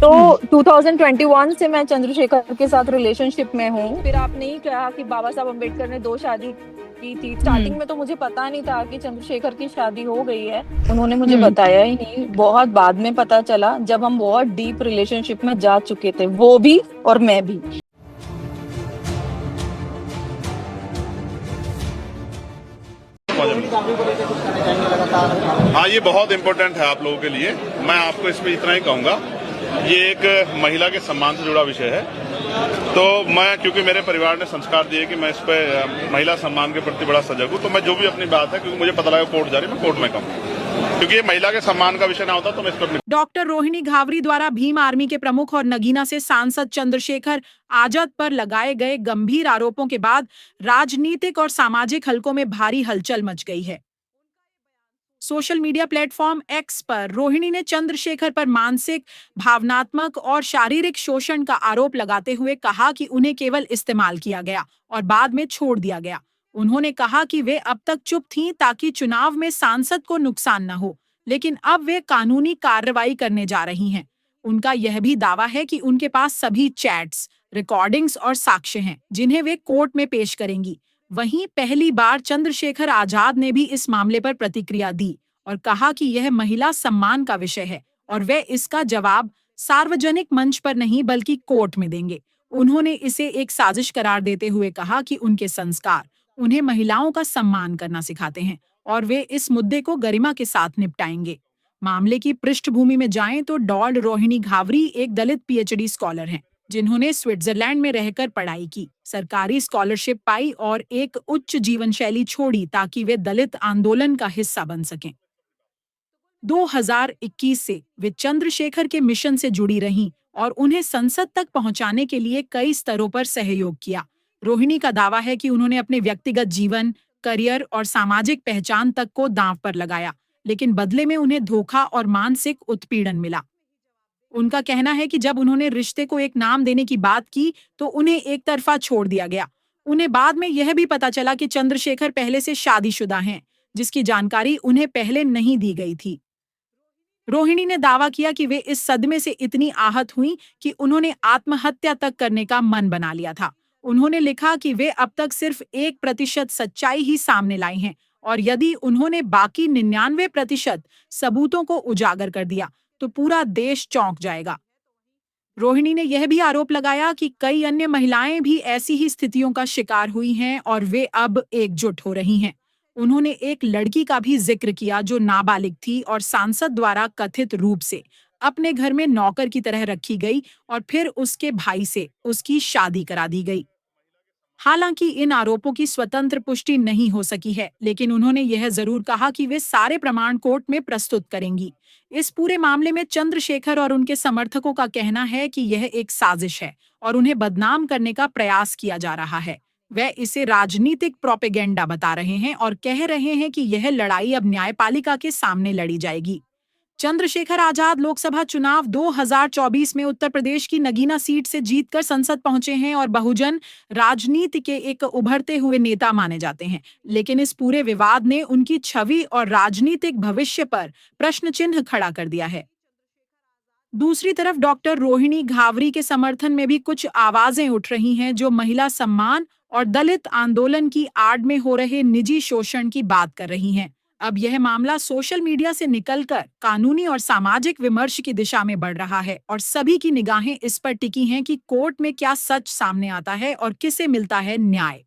तो 2021 से मैं चंद्रशेखर के साथ रिलेशनशिप में हूँ। फिर आपने ही कहा कि बाबा साहब अम्बेडकर ने 2 शादी की थी। स्टार्टिंग हम्म। में तो मुझे पता नहीं था कि चंद्रशेखर की शादी हो गई है। उन्होंने मुझे हम्म। बताया ही नहीं, बहुत बाद में पता चला जब हम बहुत डीप रिलेशनशिप में जा चुके थे, वो भी और मैं भी। हाँ, ये बहुत इम्पोर्टेंट है आप लोगों के लिए। मैं आपको इसमें इतना ही कहूँगा, ये एक महिला के सम्मान से जुड़ा विषय है। तो मैं, क्योंकि मेरे परिवार ने संस्कार दिए कि मैं इस पे महिला सम्मान के प्रति बड़ा सजग हूँ, तो मैं जो भी अपनी बात है, क्योंकि मुझे पता लगा कोर्ट जा रही है, मैं कोर्ट में कहूँ, क्योंकि ये महिला के सम्मान का विषय ना होता तो मैं इस पर। डॉक्टर रोहिणी घावरी द्वारा भीम आर्मी के प्रमुख और नगीना से सांसद चंद्रशेखर आजाद पर लगाए गए गंभीर आरोपों के बाद राजनीतिक और सामाजिक हलकों में भारी हलचल मच गई है। सोशल मीडिया प्लेटफॉर्म एक्स पर रोहिणी ने चंद्रशेखर पर मानसिक, भावनात्मक और शारीरिक शोषण का आरोप लगाते हुए कहा कि उन्हें केवल इस्तेमाल किया गया और बाद में छोड़ दिया गया। उन्होंने कहा कि वे अब तक चुप थीं ताकि चुनाव में सांसद को नुकसान न हो, लेकिन अब वे कानूनी कार्रवाई करने जा रही हैं। उनका यह भी दावा है कि उनके पास सभी चैट्स, रिकॉर्डिंग्स और साक्ष्य हैं, जिन्हें वे कोर्ट में पेश करेंगी। वहीं पहली बार चंद्रशेखर आजाद ने भी इस मामले पर प्रतिक्रिया दी और कहा कि यह महिला सम्मान का विषय है और वे इसका जवाब सार्वजनिक मंच पर नहीं बल्कि कोर्ट में देंगे। उन्होंने इसे एक साजिश करार देते हुए कहा कि उनके संस्कार उन्हें महिलाओं का सम्मान करना सिखाते हैं और वे इस मुद्दे को गरिमा के साथ निपटाएंगे। मामले की पृष्ठभूमि में जाएं तो डॉल रोहिणी घावरी एक दलित पीएचडी स्कॉलर हैं, जिन्होंने स्विट्जरलैंड में रहकर पढ़ाई की, सरकारी स्कॉलरशिप पाई और एक उच्च जीवन शैली छोड़ी ताकि वे दलित आंदोलन का हिस्सा बन सकें। 2021 से वे चंद्रशेखर के मिशन से जुड़ी रहीं और उन्हें संसद तक पहुंचाने के लिए कई स्तरों पर सहयोग किया। रोहिणी का दावा है कि उन्होंने अपने व्यक्तिगत जीवन, करियर और सामाजिक पहचान तक को दांव पर लगाया, लेकिन बदले में उन्हें धोखा और मानसिक उत्पीड़न मिला। उनका कहना है कि जब उन्होंने रिश्ते को एक नाम देने की बात की तो उन्हें एक तरफा छोड़ दिया गया। उन्हें बाद में यह भी पता चला कि चंद्रशेखर पहले से शादीशुदा हैं, जिसकी जानकारी उन्हें पहले नहीं दी गई थी। रोहिणी ने दावा किया कि वे इस सदमे से इतनी आहत हुईं कि उन्होंने आत्महत्या तक करने का मन बना लिया था। उन्होंने लिखा कि वे अब तक सिर्फ 1% सच्चाई ही सामने लाई हैं और यदि उन्होंने बाकी 99% सबूतों को उजागर कर दिया तो पूरा देश चौंक जाएगा। रोहिणी ने यह भी आरोप लगाया कि कई अन्य महिलाएं भी ऐसी ही स्थितियों का शिकार हुई हैं और वे अब एकजुट हो रही हैं। उन्होंने एक लड़की का भी जिक्र किया जो नाबालिग थी और सांसद द्वारा कथित रूप से अपने घर में नौकर की तरह रखी गई और फिर उसके भाई से उसकी शादी करा दी गई। हालांकि इन आरोपों की स्वतंत्र पुष्टि नहीं हो सकी है, लेकिन उन्होंने यह जरूर कहा कि वे सारे प्रमाण कोर्ट में प्रस्तुत करेंगी। इस पूरे मामले में चंद्रशेखर और उनके समर्थकों का कहना है कि यह एक साजिश है और उन्हें बदनाम करने का प्रयास किया जा रहा है। वे इसे राजनीतिक प्रोपेगेंडा बता रहे हैं और कह रहे हैं कि यह लड़ाई अब न्यायपालिका के सामने लड़ी जाएगी। चंद्रशेखर आजाद लोकसभा चुनाव 2024 में उत्तर प्रदेश की नगीना सीट से जीतकर संसद पहुंचे हैं और बहुजन राजनीति के एक उभरते हुए नेता माने जाते हैं, लेकिन इस पूरे विवाद ने उनकी छवि और राजनीतिक भविष्य पर प्रश्न चिन्ह खड़ा कर दिया है। दूसरी तरफ डॉक्टर रोहिणी घावरी के समर्थन में भी कुछ आवाजें उठ रही हैं जो महिला सम्मान और दलित आंदोलन की आड़ में हो रहे निजी शोषण की बात कर रही हैं। अब यह मामला सोशल मीडिया से निकलकर कानूनी और सामाजिक विमर्श की दिशा में बढ़ रहा है और सभी की निगाहें इस पर टिकी हैं कि कोर्ट में क्या सच सामने आता है और किसे मिलता है न्याय।